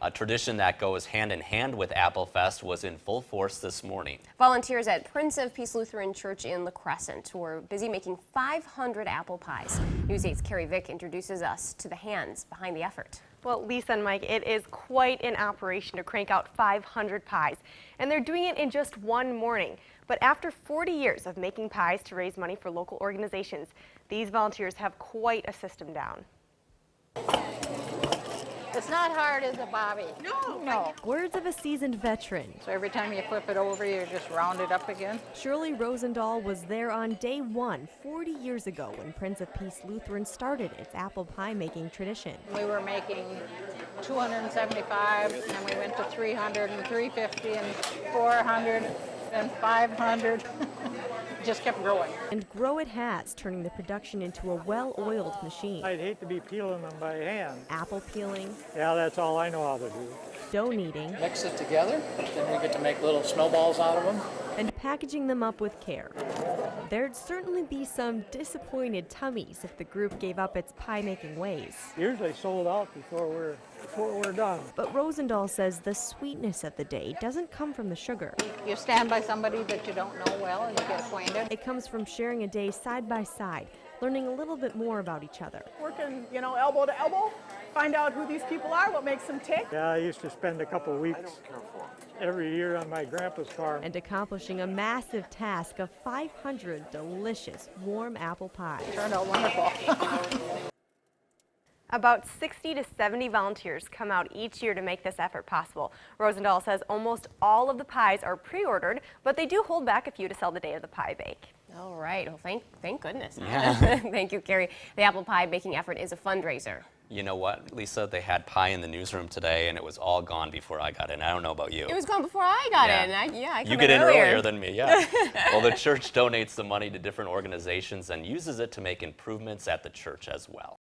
A tradition that goes hand in hand with Apple Fest was in full force this morning. Volunteers at Prince of Peace Lutheran Church in the Crescent were busy making 500 apple pies. News 8's Carrie Vick introduces us to the hands behind the effort. Well, Lisa and Mike, it is quite an operation to crank out 500 pies, and they're doing it in just one morning. But after 40 years of making pies to raise money for local organizations, these volunteers have quite a system down. It's not hard, is it, Bobby? No. Words of a seasoned veteran. So every time you flip it over, you just round it up again? Shirley Rosendahl was there on day one 40 years ago when Prince of Peace Lutheran started its apple pie making tradition. We were making 275, and then we went to 300 and 350 and 400 and 500. Just kept growing. And grow it has, turning the production into a well-oiled machine. I'd hate to be peeling them by hand. Apple peeling. Yeah, that's all I know how to do. Dough kneading. Mix it together, then we get to make little snowballs out of them. And packaging them up with care. There'd certainly be some disappointed tummies if the group gave up its pie-making ways. Usually sold out before we're done. But Rosendahl says the sweetness of the day doesn't come from the sugar. You stand by somebody that you don't know well and you get acquainted. It comes from sharing a day side by side, learning a little bit more about each other. Working, elbow to elbow, find out who these people are, what makes them tick. Yeah, I used to spend a couple weeks every year on my grandpa's farm. And accomplishing a massive task of 500 delicious warm apple pies. Turned out wonderful. About 60 to 70 volunteers come out each year to make this effort possible. Rosendahl says almost all of the pies are pre-ordered, but they do hold back a few to sell the day of the pie bake. All right. Well, thank goodness. Yeah. Thank you, Carrie. The apple pie baking effort is a fundraiser. You know what, Lisa? They had pie in the newsroom today, and it was all gone before I got in. I don't know about you. It was gone before I got in. I You get in earlier than me, yeah. Well, the church donates the money to different organizations and uses it to make improvements at the church as well.